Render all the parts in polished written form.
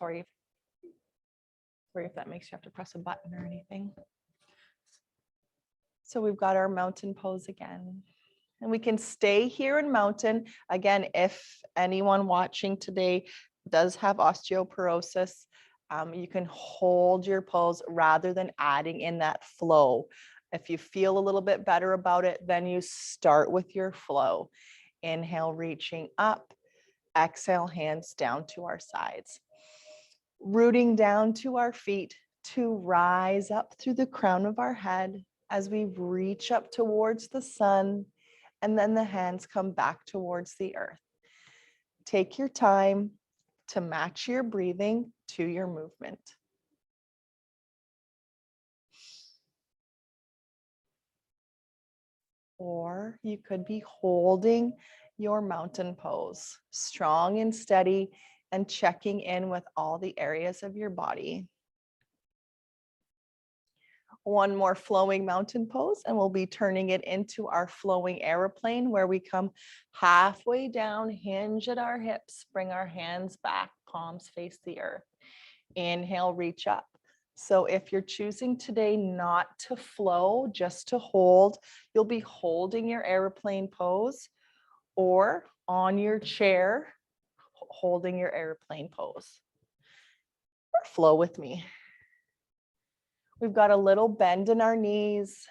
Sorry if that makes you have to press a button or anything. So we've got our mountain pose again. And we can stay here in mountain. Again, if anyone watching today does have osteoporosis, you can hold your pose rather than adding in that flow. If you feel a little bit better about it, then you start with your flow. Inhale, reaching up. Exhale, hands down to our sides. Rooting down to our feet to rise up through the crown of our head as we reach up towards the sun, and then the hands come back towards the earth. Take your time to match your breathing to your movement. Or you could be holding your mountain pose, strong and steady, and checking in with all the areas of your body. One more flowing mountain pose, and we'll be turning it into our flowing airplane, where we come halfway down, hinge at our hips, bring our hands back, palms face the earth. Inhale, reach up. So if you're choosing today not to flow, just to hold, you'll be holding your airplane pose, or on your chair, holding your airplane pose. Or flow with me. We've got a little bend in our knees.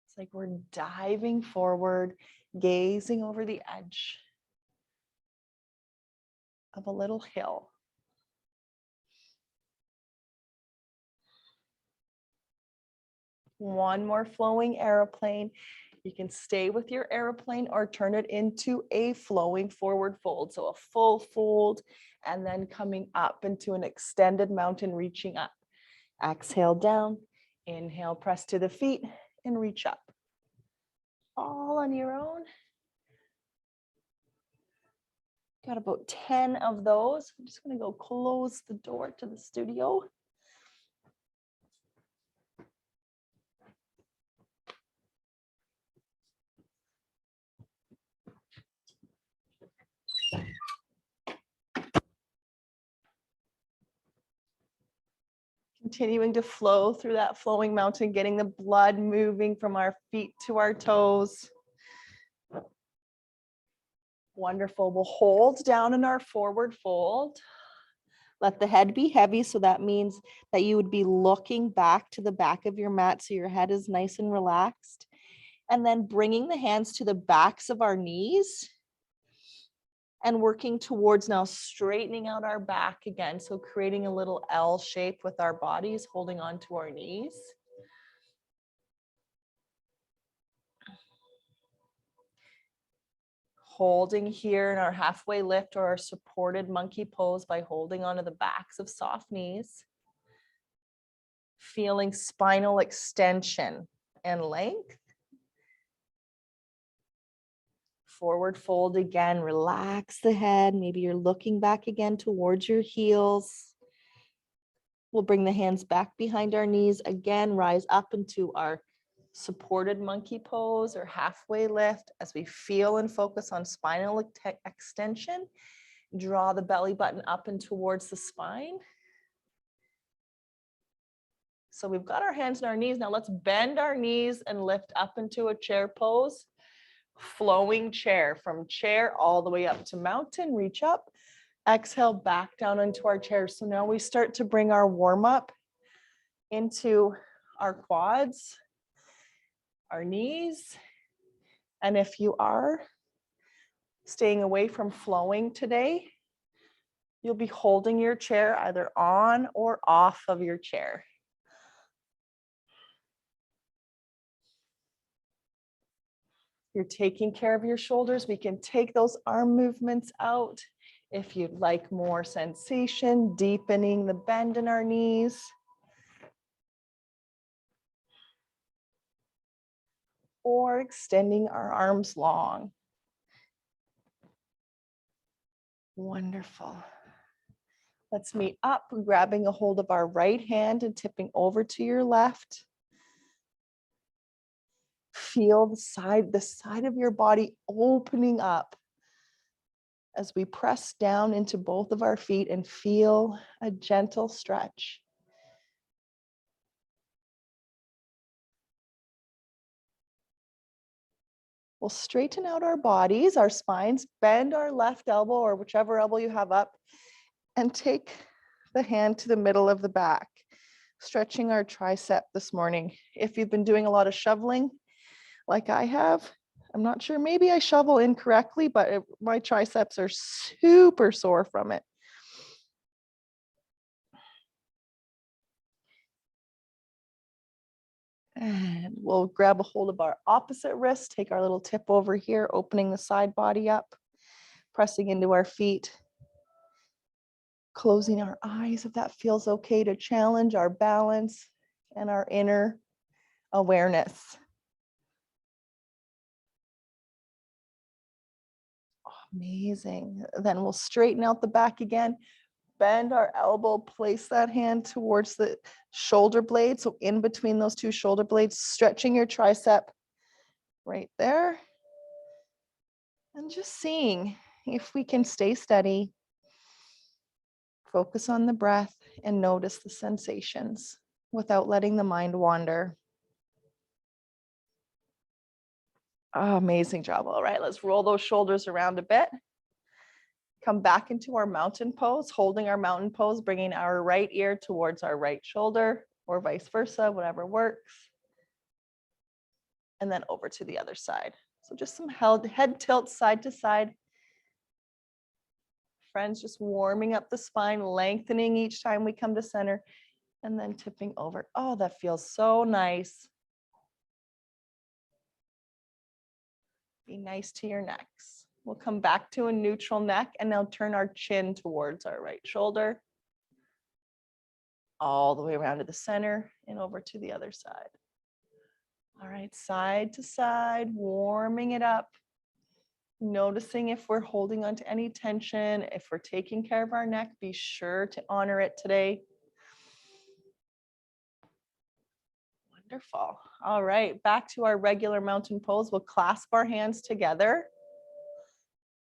It's like we're diving forward, gazing over the edge of a little hill. One more flowing airplane. You can stay with your airplane or turn it into a flowing forward fold. So a full fold and then coming up into an extended mountain, reaching up. Exhale down, inhale, press to the feet and reach up. All on your own. Got about 10 of those. I'm just going to go close the door to the studio. Continuing to flow through that flowing mountain, getting the blood moving from our feet to our toes. Wonderful. We'll hold down in our forward fold. Let the head be heavy. So that means that you would be looking back to the back of your mat so your head is nice and relaxed. And then bringing the hands to the backs of our knees and working towards now straightening out our back again. So creating a little L shape with our bodies, holding on to our knees. Holding here in our halfway lift or our supported monkey pose by holding onto the backs of soft knees. Feeling spinal extension and length. Forward fold again, relax the head. Maybe you're looking back again towards your heels. We'll bring the hands back behind our knees. Again, rise up into our supported monkey pose or halfway lift as we feel and focus on spinal extension. Draw the belly button up and towards the spine. So we've got our hands on our knees. Now let's bend our knees and lift up into a chair pose. Flowing chair, from chair all the way up to mountain, reach up, exhale back down into our chair. So now we start to bring our warm up into our quads, our knees. And if you are staying away from flowing today, you'll be holding your chair either on or off of your chair. You're taking care of your shoulders. We can take those arm movements out. If you'd like more sensation, deepening the bend in our knees. Or extending our arms long. Wonderful. Let's meet up, grabbing a hold of our right hand and tipping over to your left. Feel the side of your body opening up. as we press down into both of our feet and feel a gentle stretch. We'll straighten out our bodies, our spines, bend our left elbow or whichever elbow you have up, and take the hand to the middle of the back, stretching our tricep this morning. If you've been doing a lot of shoveling like I have, I'm not sure, maybe I shovel incorrectly, but my triceps are super sore from it. And we'll grab a hold of our opposite wrist, take our little tip over here, opening the side body up, pressing into our feet, closing our eyes if that feels okay, to challenge our balance and our inner awareness. Amazing. Then we'll straighten out the back again, bend our elbow, place that hand towards the shoulder blade. So in between those two shoulder blades, stretching your tricep right there. And just seeing if we can stay steady, focus on the breath and notice the sensations without letting the mind wander. Oh, amazing job. All right, let's roll those shoulders around a bit. Come back into our mountain pose, holding our mountain pose, bringing our right ear towards our right shoulder or vice versa, whatever works. And then over to the other side. So just some head tilt side to side. Friends, just warming up the spine, lengthening each time we come to center, and then tipping over. Oh, that feels so nice. Be nice to your necks. We'll come back to a neutral neck and now turn our chin towards our right shoulder. All the way around to the center and over to the other side. All right, side to side, warming it up. Noticing if we're holding on to any tension, if we're taking care of our neck, be sure to honor it today. Wonderful. All right, back to our regular mountain pose. We'll clasp our hands together.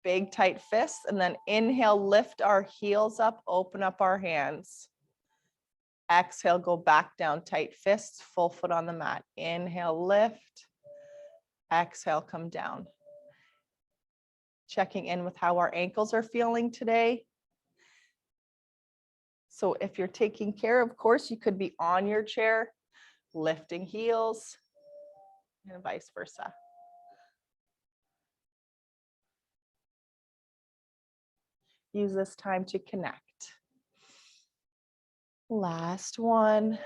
Big tight fists, and then inhale, lift our heels up, open up our hands. Exhale, go back down, tight fists, full foot on the mat. Inhale, lift. Exhale, come down. Checking in with how our ankles are feeling today. So if you're taking care, of course, you could be on your chair, lifting heels, and vice versa. Use this time to connect. Last one.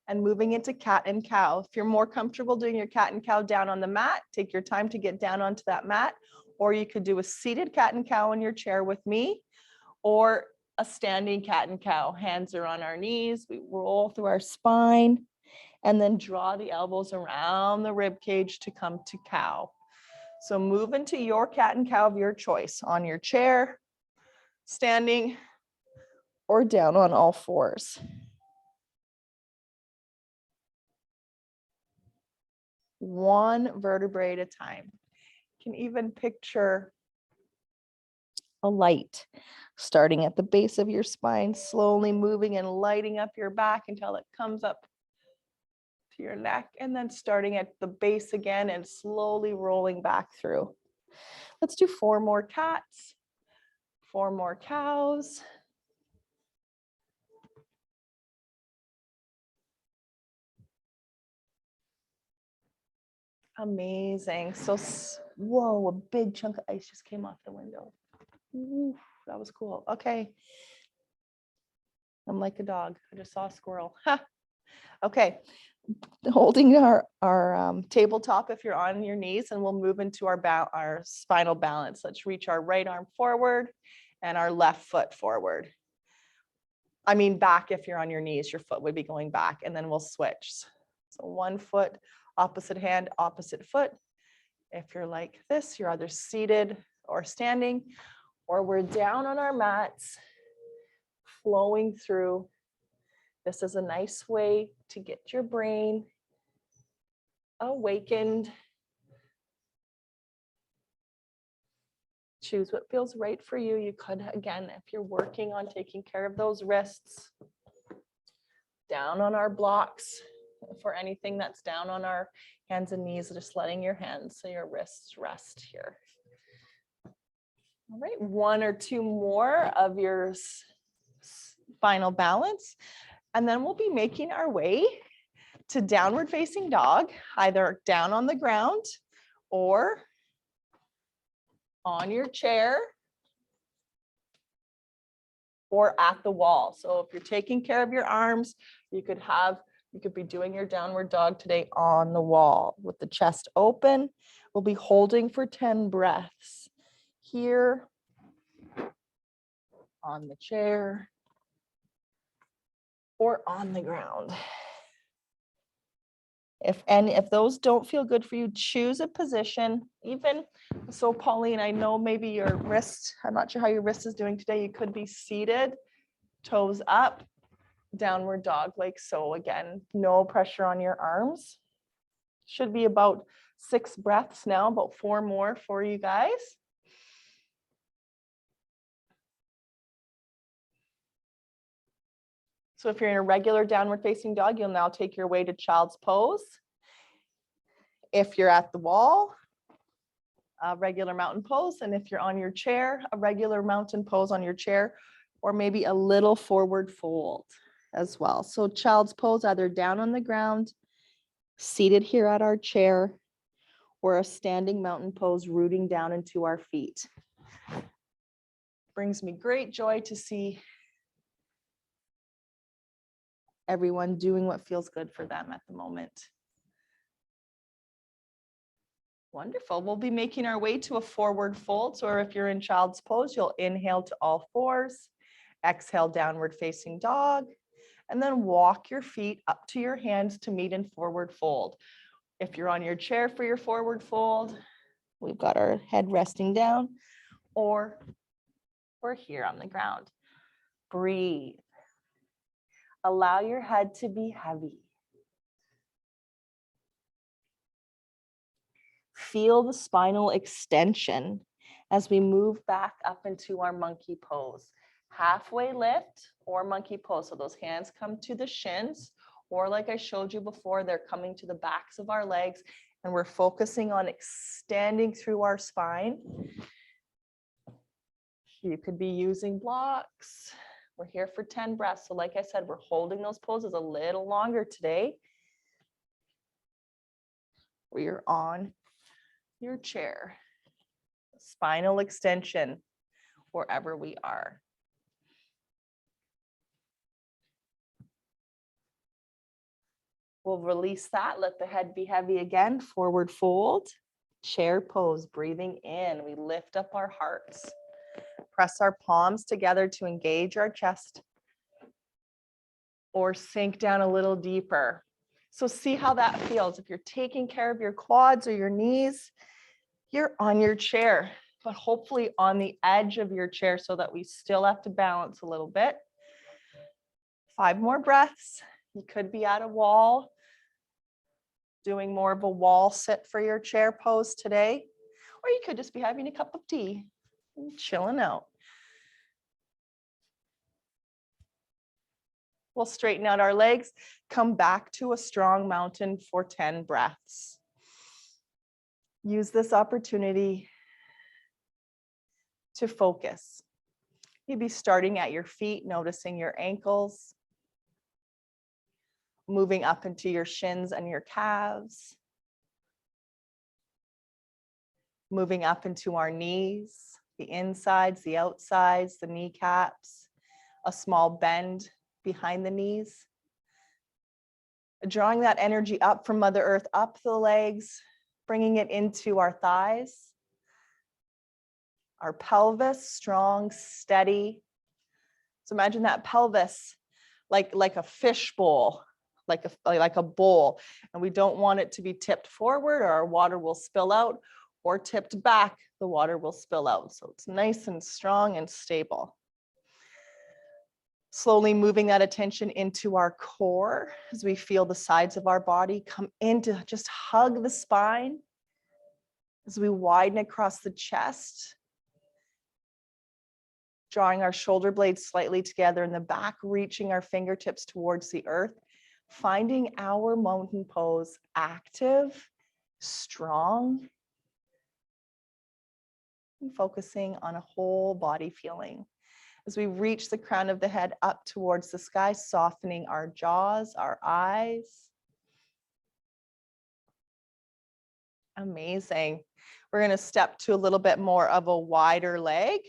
And moving into cat and cow. If you're more comfortable doing your cat and cow down on the mat, take your time to get down onto that mat. Or you could do a seated cat and cow in your chair with me, or a standing cat and cow. Hands are on our knees. We roll through our spine and then draw the elbows around the rib cage to come to cow. So move into your cat and cow of your choice, on your chair, standing, or down on all fours. One vertebrae at a time. You can even picture a light starting at the base of your spine, slowly moving and lighting up your back until it comes up to your neck, and then starting at the base again and slowly rolling back through. Let's do 4 more cats, 4 more cows. Amazing. So, whoa, a big chunk of ice just came off the window. Ooh, that was cool. Okay. I'm like a dog. I just saw a squirrel. Okay. Holding our tabletop if you're on your knees, and we'll move into our spinal balance. Let's reach our right arm forward and our left foot forward. I mean back. If you're on your knees, your foot would be going back, and then we'll switch. So one foot, opposite hand, opposite foot. If you're like this, you're either seated or standing, or we're down on our mats, flowing through. This is a nice way to get your brain awakened, Choose what feels right for you. You could, again, if you're working on taking care of those wrists, down on our blocks. For anything that's down on our hands and knees, just letting your hands so your wrists rest here. All right, 1 or 2 more of your spinal balance. And then we'll be making our way to downward facing dog, either down on the ground or on your chair or at the wall. So if you're taking care of your arms, you could be doing your downward dog today on the wall with the chest open. We'll be holding for 10 breaths here, on the chair, or on the ground. If those don't feel good for you, choose a position. Even so, Pauline, I know maybe your wrist, I'm not sure how your wrist is doing today. You could be seated, toes up, downward dog like so. Again, no pressure on your arms. Should be about 6 breaths now, about 4 more for you guys. So if you're in a regular downward facing dog, you'll now take your way to child's pose. If you're at the wall, a regular mountain pose. And if you're on your chair, a regular mountain pose on your chair, or maybe a little forward fold as well. So child's pose, either down on the ground, seated here at our chair, or a standing mountain pose rooting down into our feet. Brings me great joy to see everyone doing what feels good for them at the moment. Wonderful. We'll be making our way to a forward fold. So if you're in child's pose, you'll inhale to all fours, exhale, downward facing dog, and then walk your feet up to your hands to meet in forward fold. If you're on your chair for your forward fold, we've got our head resting down, or we're here on the ground. Breathe. Allow your head to be heavy. Feel the spinal extension as we move back up into our monkey pose. Halfway lift or monkey pose. So those hands come to the shins, or like I showed you before, they're coming to the backs of our legs, and we're focusing on extending through our spine. You could be using blocks. We're here for 10 breaths. So like I said, we're holding those poses a little longer today. Where you're on your chair. Spinal extension, wherever we are. We'll release that. Let the head be heavy again. Forward fold. Chair pose. Breathing in. We lift up our hearts. Press our palms together to engage our chest, or sink down a little deeper. So see how that feels. If you're taking care of your quads or your knees, you're on your chair, but hopefully on the edge of your chair so that we still have to balance a little bit. 5 more breaths. You could be at a wall, doing more of a wall sit for your chair pose today, or you could just be having a cup of tea and chilling out. We'll straighten out our legs, come back to a strong mountain for 10 breaths. Use this opportunity to focus. Maybe starting at your feet, noticing your ankles, moving up into your shins and your calves, moving up into our knees, the insides, the outsides, the kneecaps, a small bend behind the knees. Drawing that energy up from Mother Earth, up the legs, bringing it into our thighs, our pelvis, strong, steady. So imagine that pelvis like a fish bowl, like a bowl, and we don't want it to be tipped forward or our water will spill out, or tipped back, the water will spill out. So it's nice and strong and stable. Slowly moving that attention into our core as we feel the sides of our body come in to just hug the spine as we widen across the chest. drawing our shoulder blades slightly together in the back, reaching our fingertips towards the earth, finding our mountain pose active, strong, and focusing on a whole body feeling. As we reach the crown of the head up towards the sky, softening our jaws, our eyes. Amazing. We're going to step to a little bit more of a wider leg.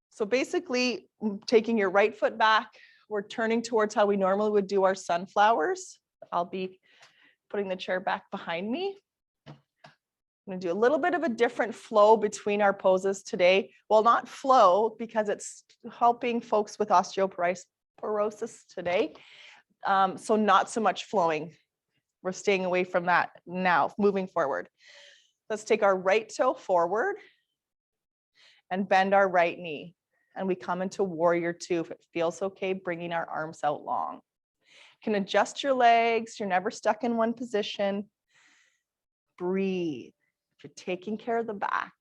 So basically, taking your right foot back, we're turning towards how we normally would do our sunflowers. I'll be putting the chair back behind me. I'm going to do a little bit of a different flow between our poses today. Well, not flow, because it's helping folks with osteoporosis today. So not so much flowing. We're staying away from that now, moving forward. Let's take our right toe forward and bend our right knee. And we come into warrior two. If it feels okay, bringing our arms out long. You can adjust your legs. You're never stuck in one position. Breathe. If you're taking care of the back,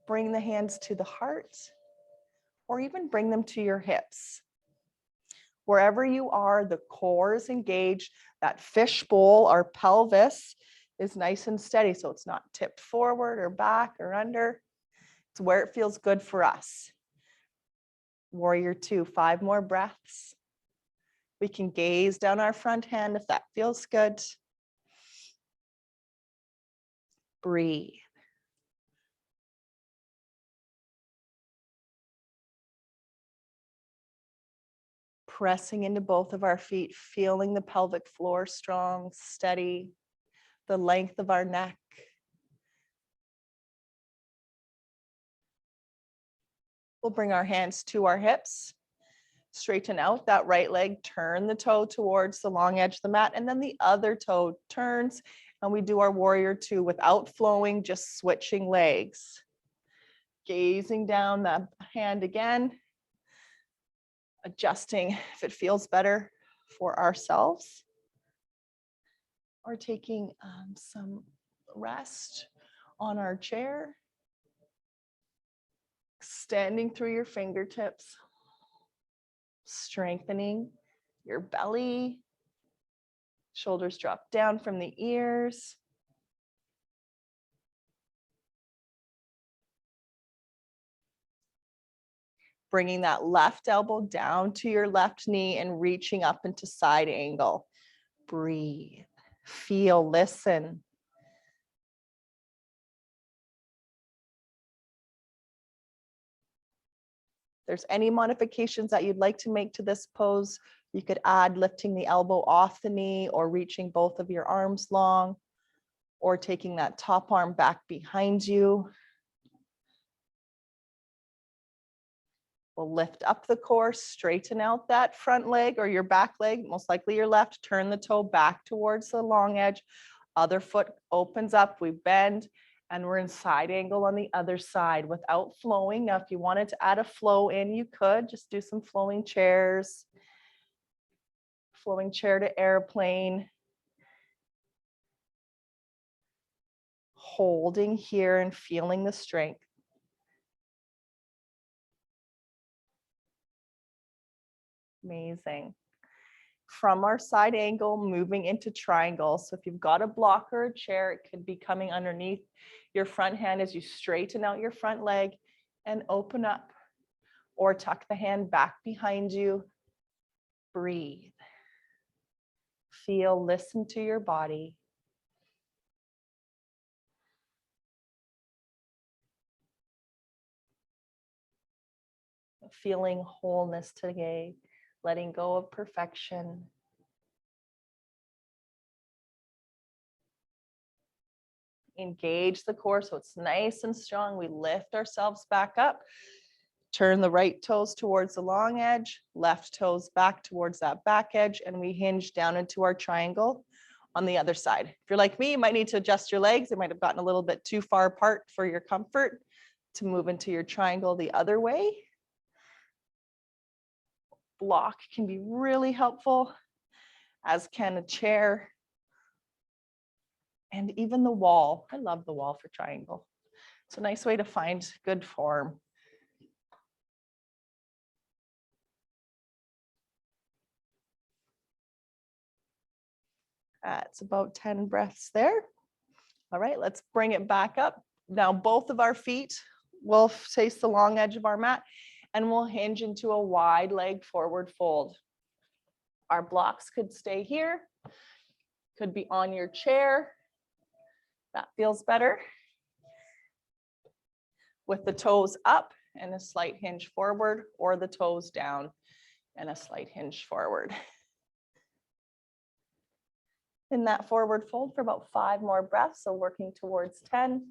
bring the hands to the heart or even bring them to your hips. Wherever you are, the core is engaged. That fishbowl, our pelvis, is nice and steady, so it's not tipped forward or back or under. It's where it feels good for us. Warrior two, 5 more breaths. We can gaze down our front hand if that feels good. Breathe. Pressing into both of our feet, feeling the pelvic floor strong, steady, the length of our neck. We'll bring our hands to our hips, straighten out that right leg, turn the toe towards the long edge of the mat, and then the other toe turns, and we do our warrior two without flowing, just switching legs. Gazing down the hand again, adjusting if it feels better for ourselves, or taking some rest on our chair, extending through your fingertips, strengthening your belly, shoulders drop down from the ears. Bringing that left elbow down to your left knee and reaching up into side angle. Breathe, feel, listen. If there's any modifications that you'd like to make to this pose, you could add lifting the elbow off the knee or reaching both of your arms long or taking that top arm back behind you. We'll lift up the core, straighten out that front leg or your back leg, most likely your left, turn the toe back towards the long edge. Other foot opens up, we bend, and we're in side angle on the other side without flowing. Now, if you wanted to add a flow in, you could just do some flowing chairs, flowing chair to airplane. Holding here and feeling the strength. Amazing. From our side angle, moving into triangle. So if you've got a block or a chair, it could be coming underneath your front hand as you straighten out your front leg and open up, or tuck the hand back behind you. Breathe. Feel, listen to your body. Feeling wholeness today, letting go of perfection. Engage the core so it's nice and strong. We lift ourselves back up. Turn the right toes towards the long edge, left toes back towards that back edge, and we hinge down into our triangle on the other side. If you're like me, you might need to adjust your legs. They might have gotten a little bit too far apart for your comfort to move into your triangle the other way. Block can be really helpful, as can a chair and even the wall. I love the wall for triangle. It's a nice way to find good form. That's about 10 breaths there. All right, let's bring it back up. Now both of our feet will face the long edge of our mat and we'll hinge into a wide leg forward fold. Our blocks could stay here, could be on your chair. That feels better. With the toes up and a slight hinge forward, or the toes down and a slight hinge forward. In that forward fold for about 5 more breaths, so working towards 10.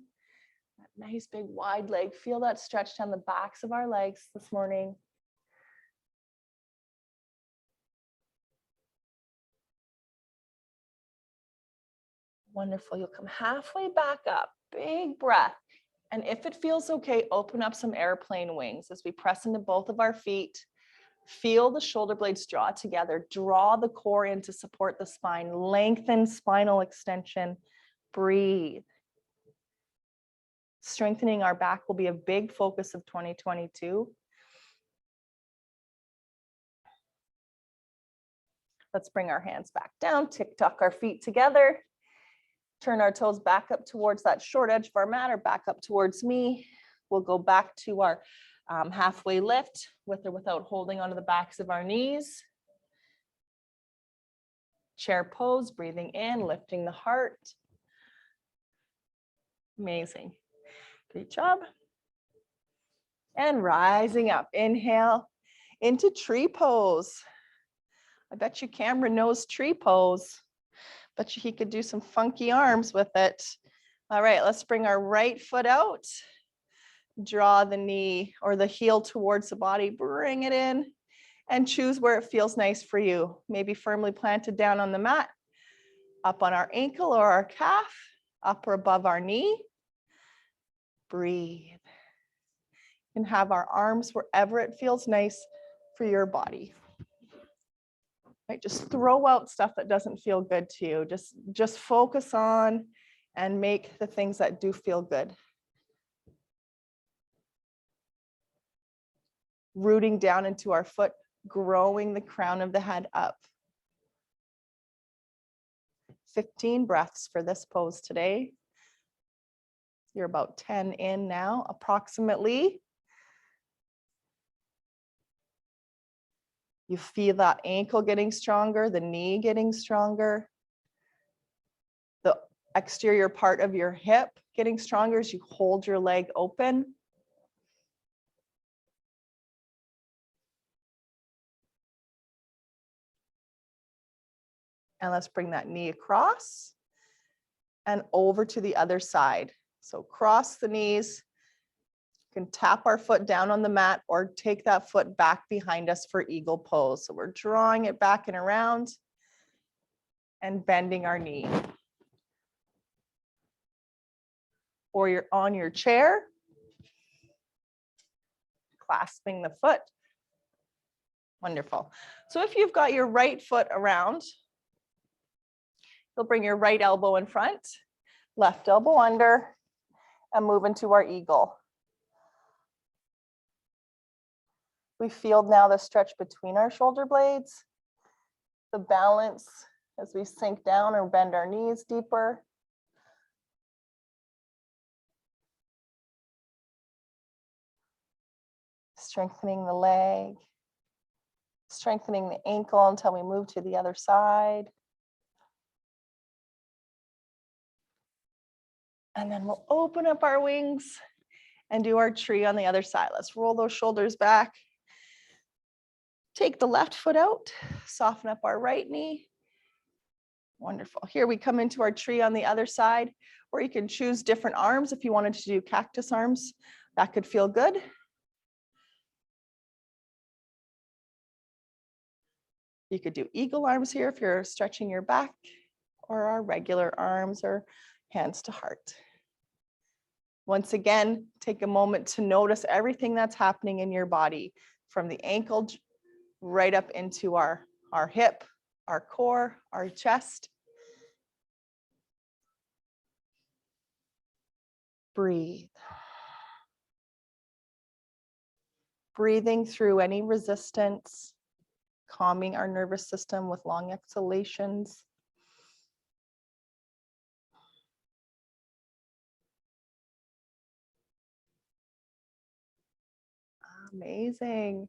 That nice big wide leg. Feel that stretch down the backs of our legs this morning. Wonderful. You'll come halfway back up. Big breath. And if it feels okay, open up some airplane wings as we press into both of our feet. Feel the shoulder blades draw together. Draw the core in to support the spine. Lengthen spinal extension. Breathe. Strengthening our back will be a big focus of 2022. Let's bring our hands back down. Tick-tock our feet together. Turn our toes back up towards that short edge of our mat or back up towards me. We'll go back to our halfway lift with or without holding onto the backs of our knees. Chair pose, breathing in, lifting the heart. Amazing. Great job. And rising up. Inhale into tree pose. I bet you Cameron knows tree pose. Bet you he could do some funky arms with it. All right, let's bring our right foot out. Draw the knee or the heel towards the body, bring it in and choose where it feels nice for you. Maybe firmly planted down on the mat, up on our ankle or our calf, up or above our knee. Breathe. And have our arms wherever it feels nice for your body. Right, just throw out stuff that doesn't feel good to you. Just focus on and make the things that do feel good. Rooting down into our foot, growing the crown of the head up. 15 breaths for this pose today. You're about 10 in now, approximately. You feel that ankle getting stronger, the knee getting stronger, the exterior part of your hip getting stronger as you hold your leg open. And let's bring that knee across and over to the other side. So cross the knees. You can tap our foot down on the mat or take that foot back behind us for eagle pose. So we're drawing it back and around and bending our knee. Or you're on your chair, clasping the foot. Wonderful. So if you've got your right foot around, you'll bring your right elbow in front, left elbow under, and move into our eagle. We feel now the stretch between our shoulder blades, the balance as we sink down or bend our knees deeper. Strengthening the leg, strengthening the ankle until we move to the other side. And then we'll open up our wings and do our tree on the other side. Let's roll those shoulders back. Take the left foot out, soften up our right knee. Wonderful. Here we come into our tree on the other side, or you can choose different arms. If you wanted to do cactus arms, that could feel good. You could do eagle arms here if you're stretching your back, or our regular arms or hands to heart. Once again, take a moment to notice everything that's happening in your body, from the ankle right up into our hip, our core, our chest. Breathe. Breathing through any resistance, calming our nervous system with long exhalations. Amazing.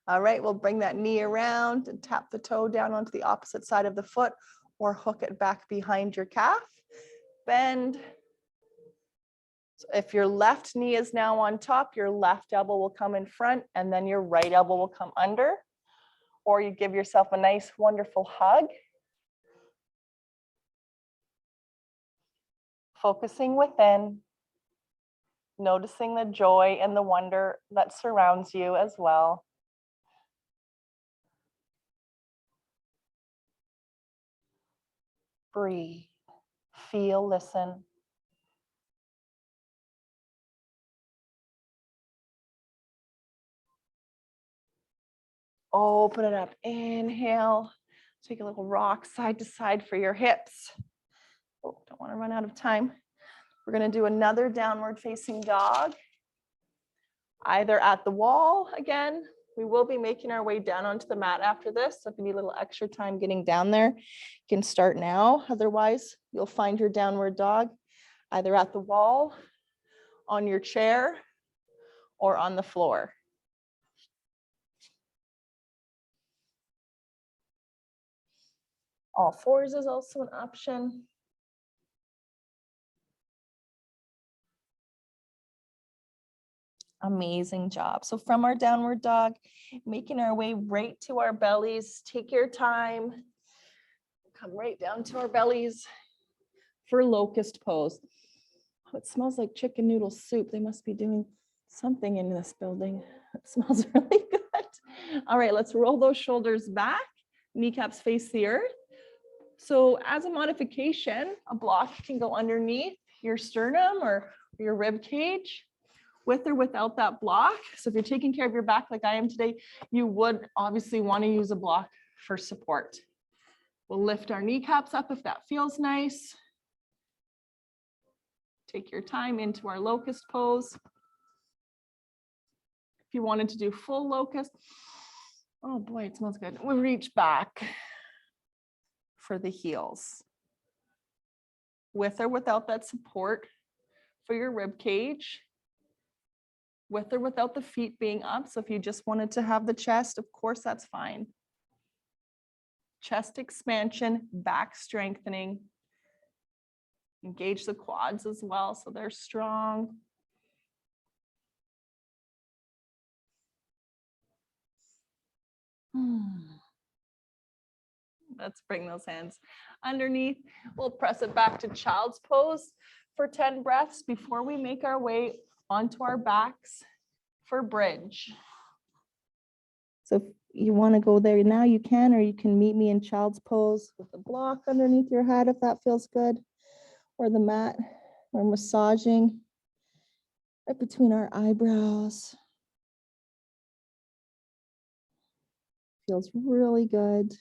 All right, we'll bring that knee around and tap the toe down onto the opposite side of the foot or hook it back behind your calf. Bend. So if your left knee is now on top, your left elbow will come in front and then your right elbow will come under. Or you give yourself a nice, wonderful hug. Focusing within, noticing the joy and the wonder that surrounds you as well. Breathe, feel, listen. Open it up, inhale. Take a little rock side to side for your hips. Oh, don't want to run out of time. We're going to do another downward facing dog. Either at the wall again. We will be making our way down onto the mat after this. So if you need a little extra time getting down there, you can start now. Otherwise, you'll find your downward dog either at the wall, on your chair, or on the floor. All fours is also an option. Amazing job. So from our downward dog, making our way right to our bellies. Take your time. Come right down to our bellies for locust pose. Oh, it smells like chicken noodle soup. They must be doing something in this building. It smells really good. All right, let's roll those shoulders back. Kneecaps face the earth. So as a modification, a block can go underneath your sternum or your rib cage, with or without that block. So if you're taking care of your back like I am today, you would obviously want to use a block for support. We'll lift our kneecaps up if that feels nice. Take your time into our locust pose. If you wanted to do full locust, oh boy, it smells good. We'll reach back for the heels. With or without that support for your rib cage. With or without the feet being up. So if you just wanted to have the chest, of course, that's fine. Chest expansion, back strengthening. Engage the quads as well, so they're strong. Let's bring those hands underneath. We'll press it back to child's pose for 10 breaths before we make our way onto our backs for bridge. So if you want to go there now, you can, or you can meet me in child's pose with the block underneath your head if that feels good, or the mat. We're massaging right between our eyebrows. Feels really good.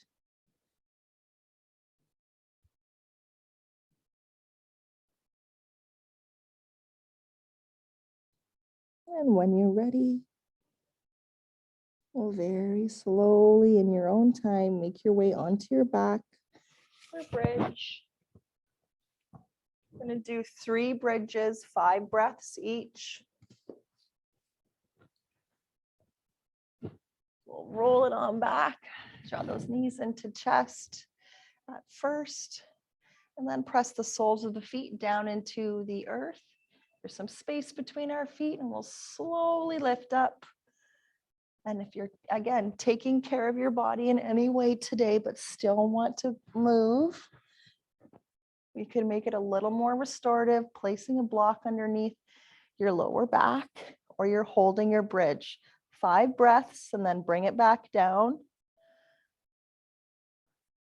And when you're ready, well, very slowly in your own time, make your way onto your back for bridge. We're going to do 3 bridges, 5 breaths each. We'll roll it on back, draw those knees into chest at first, and then press the soles of the feet down into the earth. There's some space between our feet, and we'll slowly lift up. And if you're, again, taking care of your body in any way today, but still want to move, you can make it a little more restorative, placing a block underneath your lower back, or you're holding your bridge. 5 breaths, and then bring it back down.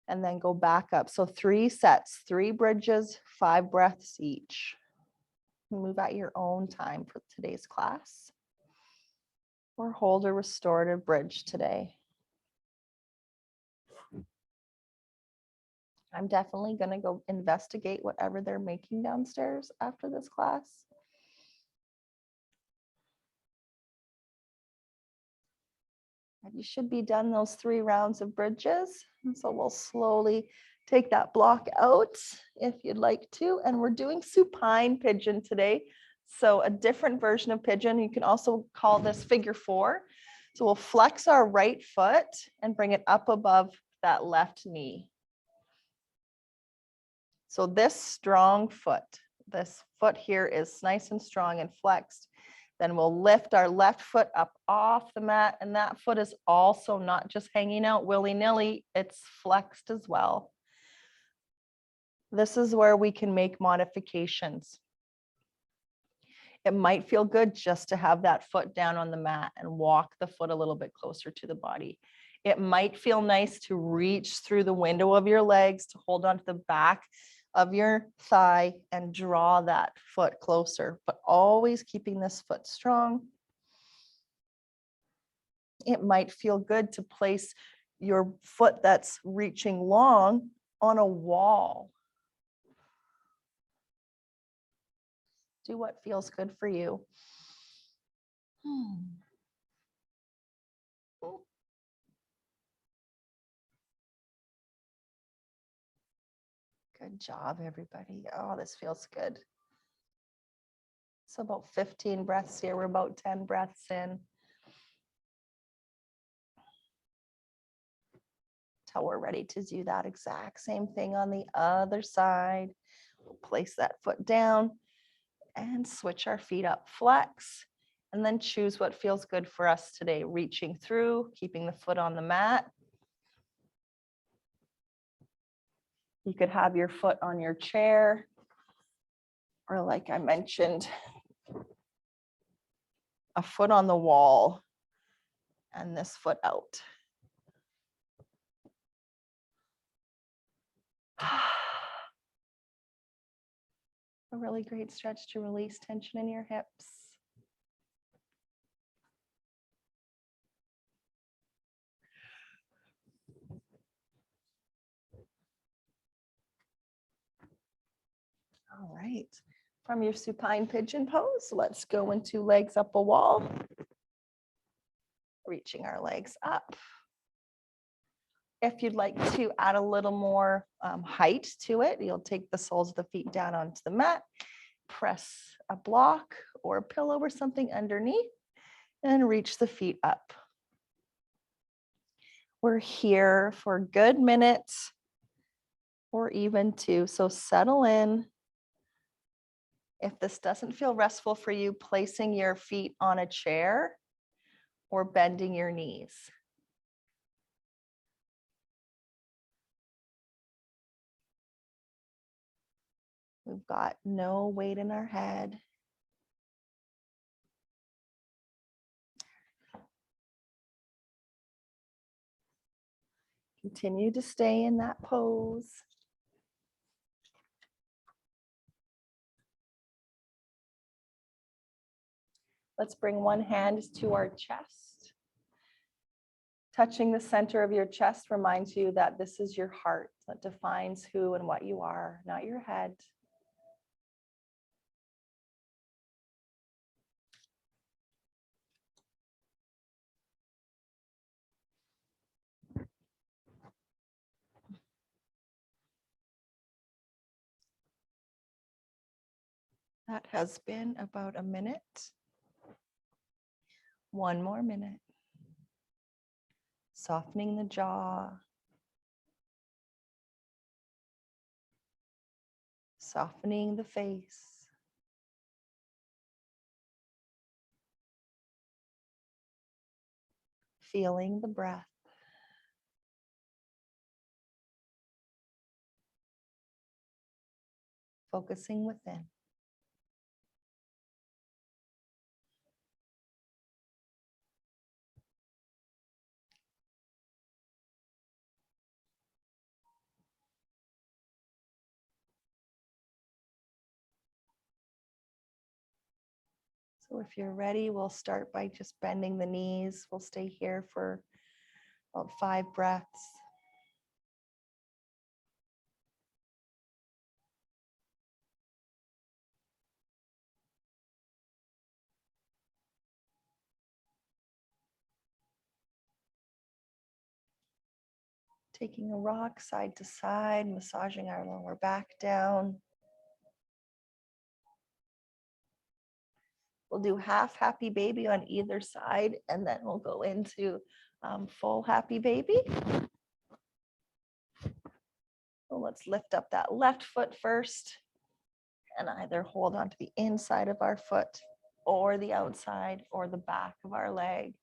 And then go back up. So 3 sets, 3 bridges, 5 breaths each. Move at your own time for today's class. Or hold a restorative bridge today. I'm definitely going to go investigate whatever they're making downstairs after this class. And you should be done those 3 rounds of bridges. And so we'll slowly take that block out if you'd like to. And we're doing supine pigeon today. So a different version of pigeon, you can also call this figure 4. So we'll flex our right foot and bring it up above that left knee. So this strong foot, this foot here is nice and strong and flexed. Then we'll lift our left foot up off the mat, and that foot is also not just hanging out willy-nilly, it's flexed as well. This is where we can make modifications. It might feel good just to have that foot down on the mat and walk the foot a little bit closer to the body. It might feel nice to reach through the window of your legs to hold onto the back of your thigh and draw that foot closer, but always keeping this foot strong. It might feel good to place your foot that's reaching long on a wall. Do what feels good for you. Good job, everybody. Oh, this feels good. So about 15 breaths here. We're about 10 breaths in. Till we're ready to do that exact same thing on the other side. We'll place that foot down and switch our feet up, flex, and then choose what feels good for us today. Reaching through, keeping the foot on the mat. You could have your foot on your chair, or like I mentioned, a foot on the wall and this foot out. A really great stretch to release tension in your hips. All right, from your supine pigeon pose, let's go into legs up a wall. Reaching our legs up. If you'd like to add a little more height to it, you'll take the soles of the feet down onto the mat, press a block or a pillow or something underneath, and reach the feet up. We're here for a good minute or even 2, so settle in. If this doesn't feel restful for you, placing your feet on a chair or bending your knees. We've got no weight in our head. Continue to stay in that pose. Let's bring one hand to our chest. Touching the center of your chest reminds you that this is your heart that defines who and what you are, not your head. That has been about a minute. One more minute. Softening the jaw. Softening the face. Feeling the breath. Focusing within. So if you're ready, we'll start by just bending the knees. We'll stay here for about 5 breaths. Taking a rock side to side, massaging our lower back down. We'll do half happy baby on either side, and then we'll go into full happy baby. So let's lift up that left foot first and either hold onto the inside of our foot or the outside or the back of our leg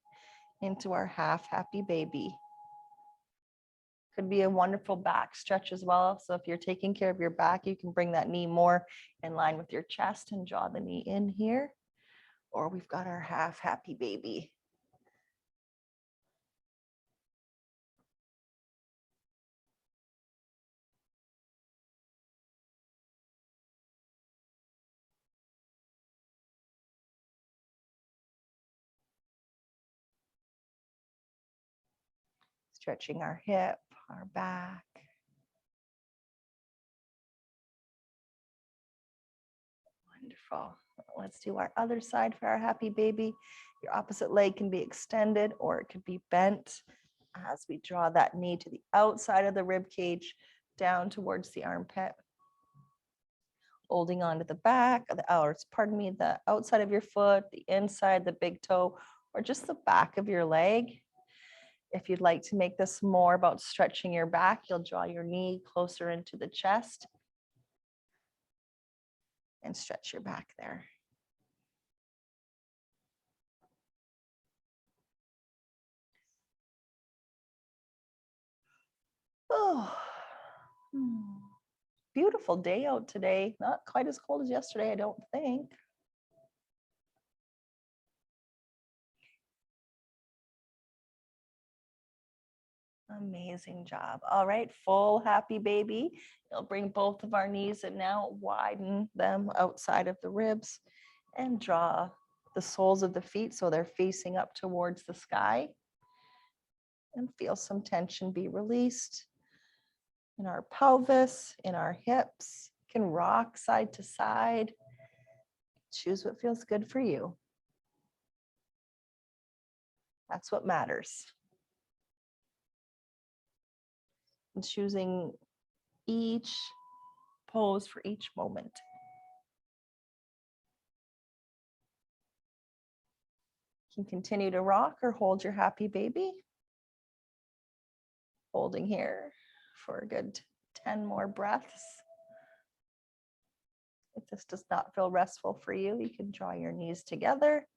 into our half happy baby. Could be a wonderful back stretch as well. So if you're taking care of your back, you can bring that knee more in line with your chest and draw the knee in here. Or we've got our half happy baby. Stretching our hip, our back. Wonderful. Let's do our other side for our happy baby. Your opposite leg can be extended or it could be bent as we draw that knee to the outside of the rib cage down towards the armpit. Holding on to the back of the outside of your foot, the inside, the big toe, or just the back of your leg. If you'd like to make this more about stretching your back, you'll draw your knee closer into the chest and stretch your back there. Oh, beautiful day out today. Not quite as cold as yesterday, I don't think. Amazing job. All right, full happy baby. You'll bring both of our knees and now widen them outside of the ribs and draw the soles of the feet so they're facing up towards the sky. And feel some tension be released in our pelvis, in our hips. You can rock side to side. Choose what feels good for you. That's what matters. And choosing each pose for each moment. You can continue to rock or hold your happy baby. Holding here for a good 10 more breaths. If this does not feel restful for you, you can draw your knees together.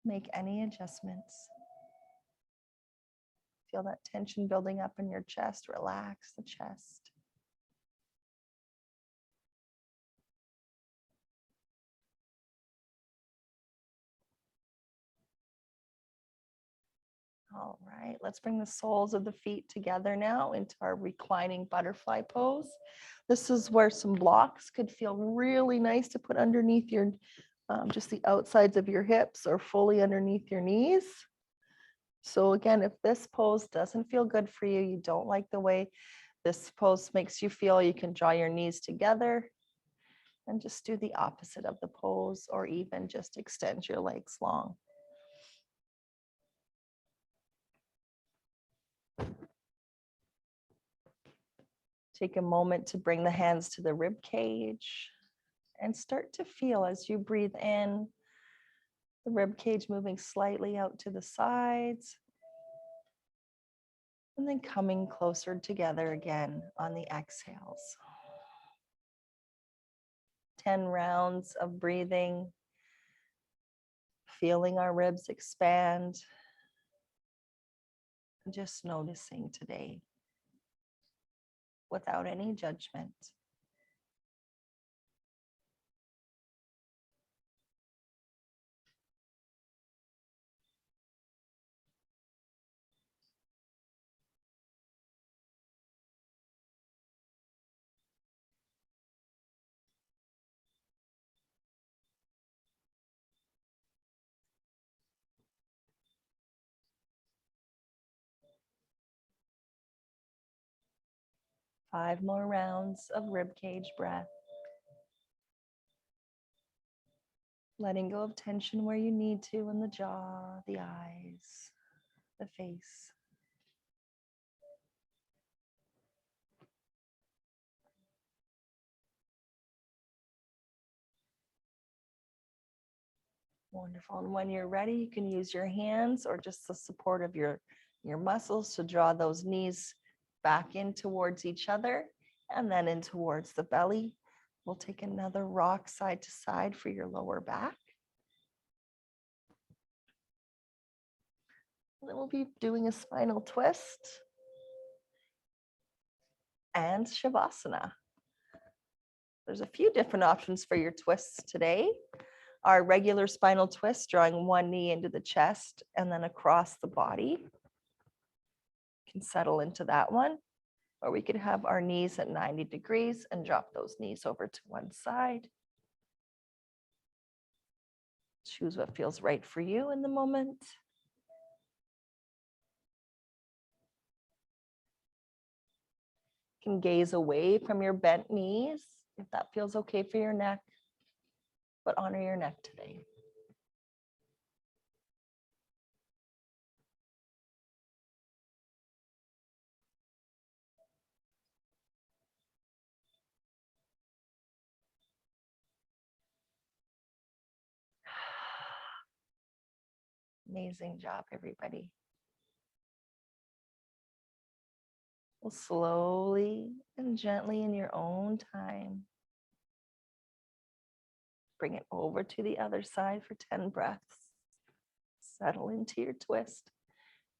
Make any adjustments. Feel that tension building up in your chest. Relax the chest. All right, let's bring the soles of the feet together now into our reclining butterfly pose. This is where some blocks could feel really nice to put underneath your, just the outsides of your hips or fully underneath your knees. So again, if this pose doesn't feel good for you, you don't like the way this pose makes you feel, you can draw your knees together and just do the opposite of the pose, or even just extend your legs long. Take a moment to bring the hands to the rib cage and start to feel as you breathe in, the rib cage moving slightly out to the sides, and then coming closer together again on the exhales. 10 rounds of breathing, feeling our ribs expand, just noticing today without any judgment. Five more rounds of ribcage breath. Letting go of tension where you need to in the jaw, the eyes, the face. Wonderful. And when you're ready, you can use your hands or just the support of your muscles to draw those knees back in towards each other and then in towards the belly. We'll take another rock side to side for your lower back. And then we'll be doing a spinal twist and Savasana. There's a few different options for your twists today. Our regular spinal twist, drawing one knee into the chest and then across the body. You can settle into that one. Or we could have our knees at 90 degrees and drop those knees over to one side. Choose what feels right for you in the moment. You can gaze away from your bent knees if that feels okay for your neck, but honor your neck today. Amazing job, everybody. We'll slowly and gently in your own time bring it over to the other side for 10 breaths. Settle into your twist.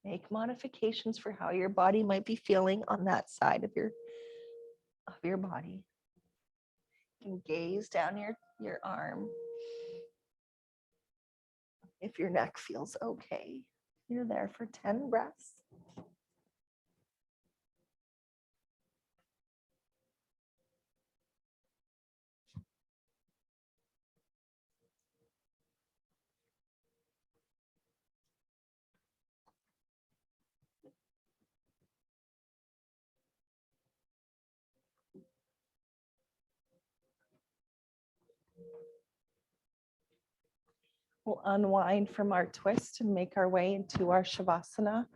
Make modifications for how your body might be feeling on that side of your body. You can gaze down your arm. If your neck feels okay, you're there for 10 breaths. We'll unwind from our twist and make our way into our Savasana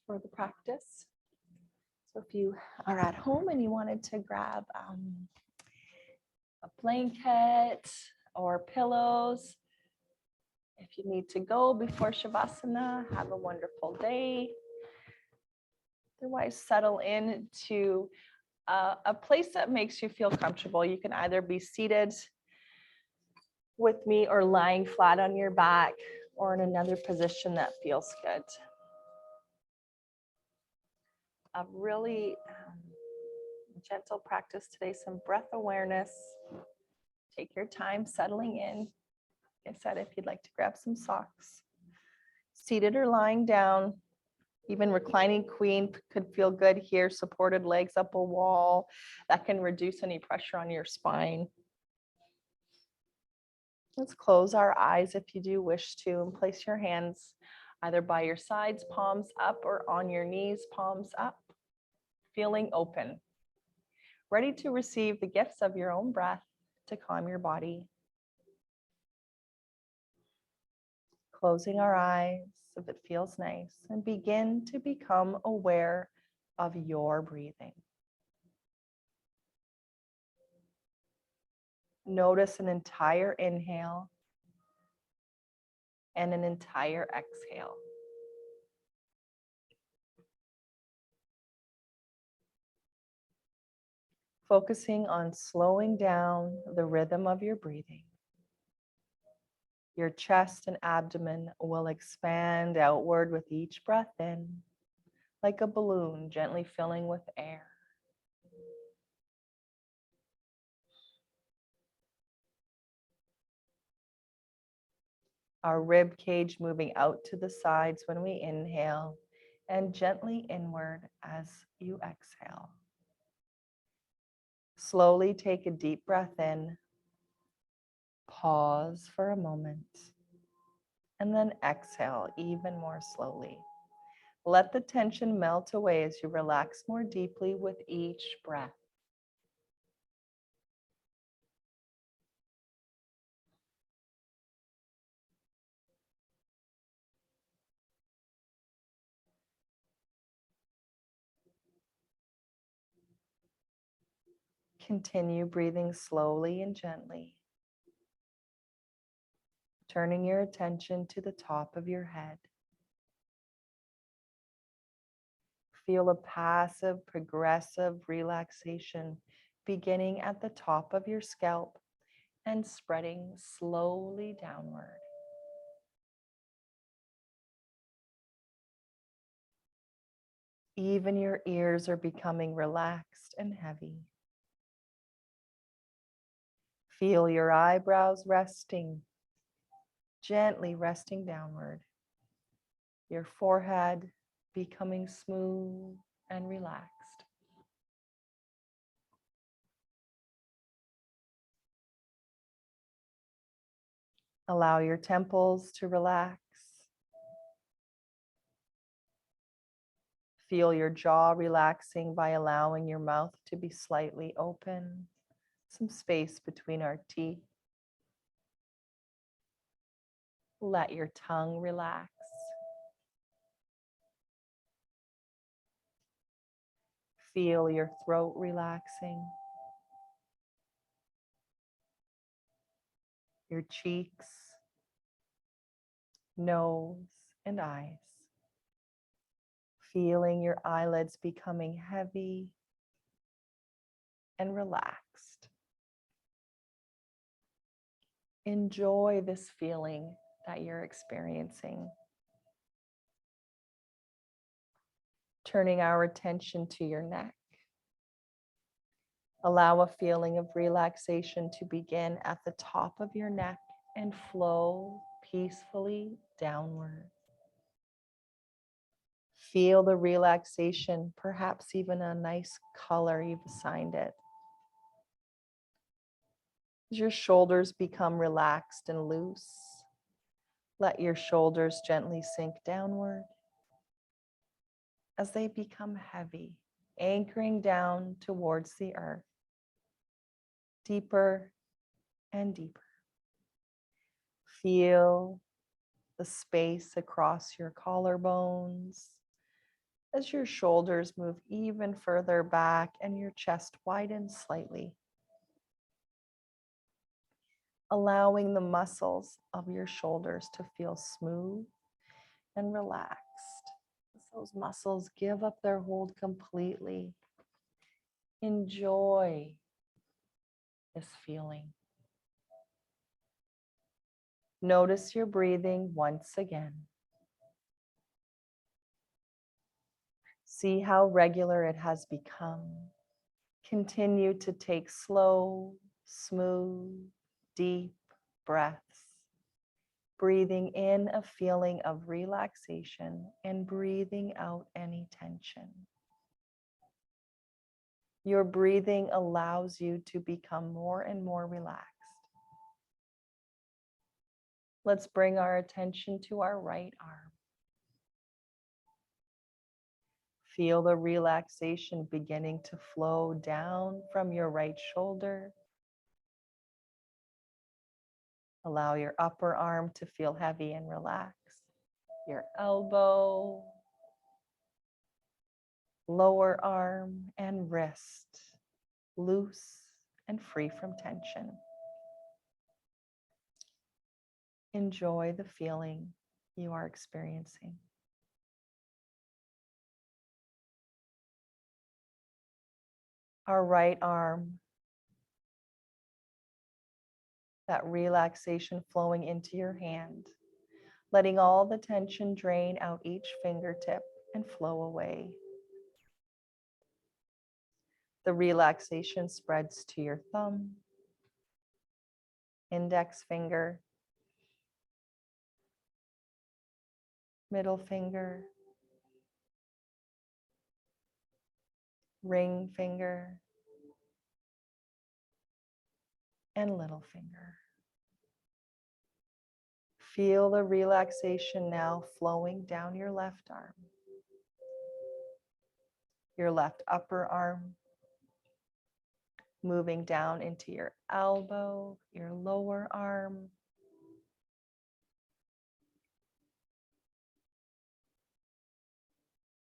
for the practice. So if you are at home and you wanted to grab a blanket or pillows, if you need to go before Savasana, have a wonderful day. Otherwise, settle into a place that makes you feel comfortable. You can either be seated with me or lying flat on your back or in another position that feels good. A really gentle practice today, some breath awareness. Take your time settling in. Like I said, if you'd like to grab some socks, seated or lying down, even reclining queen could feel good here, supported legs up a wall. That can reduce any pressure on your spine. Let's close our eyes if you do wish to, and place your hands either by your sides, palms up, or on your knees, palms up, feeling open, ready to receive the gifts of your own breath to calm your body. Closing our eyes if it feels nice, and begin to become aware of your breathing. Notice an entire inhale and an entire exhale. Focusing on slowing down the rhythm of your breathing. Your chest and abdomen will expand outward with each breath in, like a balloon gently filling with air. Our rib cage moving out to the sides when we inhale and gently inward as you exhale. Slowly take a deep breath in, pause for a moment, and then exhale even more slowly. Let the tension melt away as you relax more deeply with each breath. Continue breathing slowly and gently. Turning your attention to the top of your head. Feel a passive, progressive relaxation beginning at the top of your scalp and spreading slowly downward. Even your ears are becoming relaxed and heavy. Feel your eyebrows resting, gently resting downward. Your forehead becoming smooth and relaxed. Allow your temples to relax. Feel your jaw relaxing by allowing your mouth to be slightly open, some space between our teeth. Let your tongue relax. Feel your throat relaxing. Your cheeks, nose, and eyes. Feeling your eyelids becoming heavy and relaxed. Enjoy this feeling that you're experiencing. Turning our attention to your neck. Allow a feeling of relaxation to begin at the top of your neck and flow peacefully downward. Feel the relaxation, perhaps even a nice color you've assigned it. As your shoulders become relaxed and loose, let your shoulders gently sink downward. As they become heavy, anchoring down towards the earth, deeper and deeper. Feel the space across your collarbones as your shoulders move even further back and your chest widens slightly. Allowing the muscles of your shoulders to feel smooth and relaxed. As those muscles give up their hold completely. Enjoy this feeling. Notice your breathing once again. See how regular it has become. Continue to take slow, smooth, deep breaths. Breathing in a feeling of relaxation and breathing out any tension. Your breathing allows you to become more and more relaxed. Let's bring our attention to our right arm. Feel the relaxation beginning to flow down from your right shoulder. Allow your upper arm to feel heavy and relaxed. Your elbow, lower arm, and wrist, loose and free from tension. Enjoy the feeling you are experiencing. Our right arm, that relaxation flowing into your hand, letting all the tension drain out each fingertip and flow away. The relaxation spreads to your thumb, index finger, middle finger, ring finger, and little finger. Feel the relaxation now flowing down your left arm, your left upper arm, moving down into your elbow, your lower arm,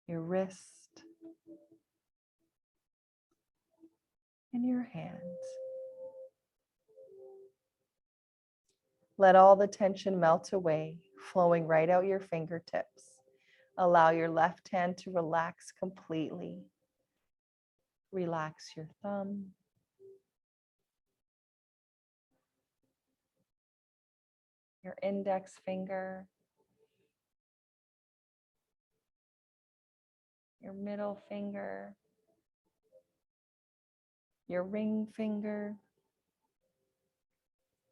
your wrist, and your hands. Let all the tension melt away, flowing right out your fingertips. Allow your left hand to relax completely. Relax your thumb. Your index finger. Your middle finger. Your ring finger.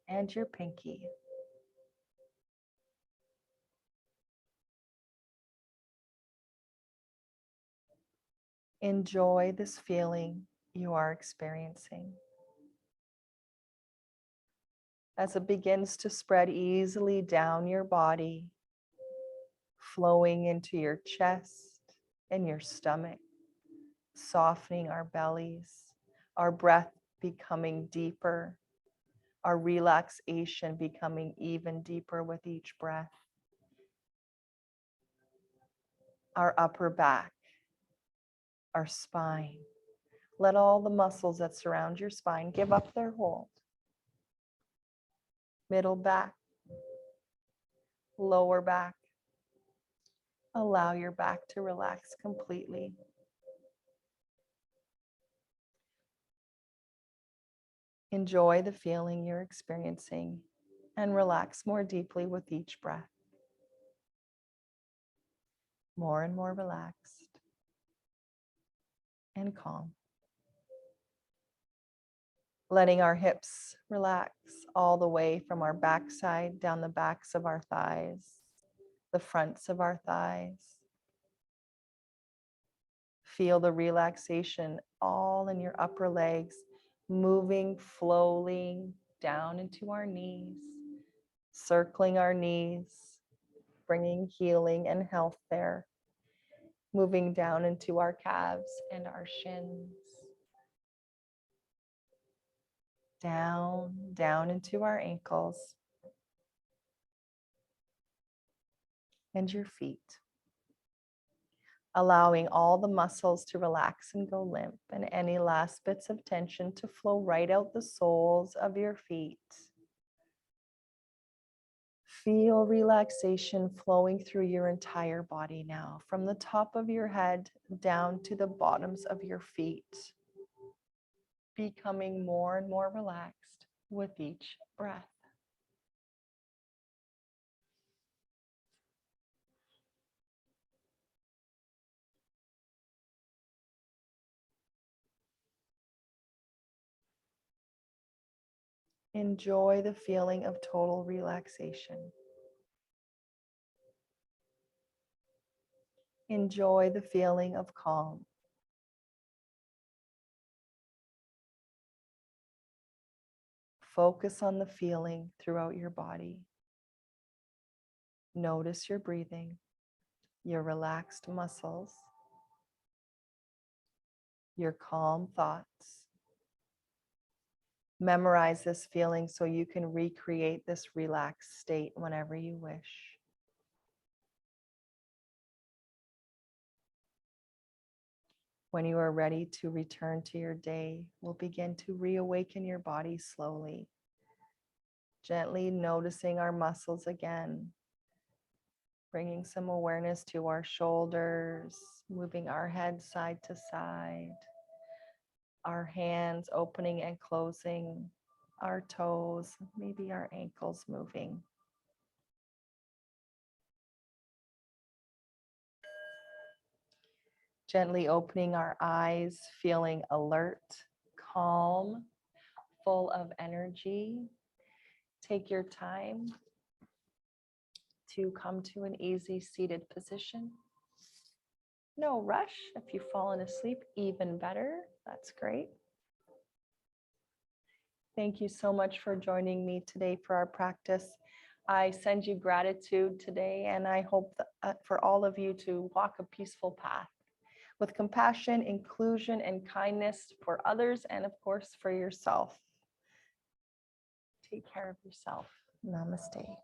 And your pinky. Enjoy this feeling you are experiencing. As it begins to spread easily down your body, flowing into your chest and your stomach, softening our bellies, our breath becoming deeper, our relaxation becoming even deeper with each breath, our upper back, our spine. Let all the muscles that surround your spine give up their hold. Middle back, lower back. Allow your back to relax completely. Enjoy the feeling you're experiencing and relax more deeply with each breath. More and more relaxed and calm. Letting our hips relax all the way from our backside down the backs of our thighs, the fronts of our thighs. Feel the relaxation all in your upper legs, moving, flowing down into our knees, circling our knees, bringing healing and health there, moving down into our calves and our shins, down into our ankles and your feet. Allowing all the muscles to relax and go limp, and any last bits of tension to flow right out the soles of your feet. Feel relaxation flowing through your entire body now, from the top of your head down to the bottoms of your feet, becoming more and more relaxed with each breath. Enjoy the feeling of total relaxation. Enjoy the feeling of calm. Focus on the feeling throughout your body. Notice your breathing, your relaxed muscles, your calm thoughts. Memorize this feeling so you can recreate this relaxed state whenever you wish. When you are ready to return to your day, we'll begin to reawaken your body slowly, gently noticing our muscles again, bringing some awareness to our shoulders, moving our head side to side, our hands opening and closing, our toes, maybe our ankles moving. Gently opening our eyes, feeling alert, calm, full of energy. Take your time to come to an easy seated position. No rush. If you've fallen asleep, even better. That's great. Thank you so much for joining me today for our practice. I send you gratitude today, and I hope for all of you to walk a peaceful path with compassion, inclusion, and kindness for others, and of course for yourself. Take care of yourself. Namaste.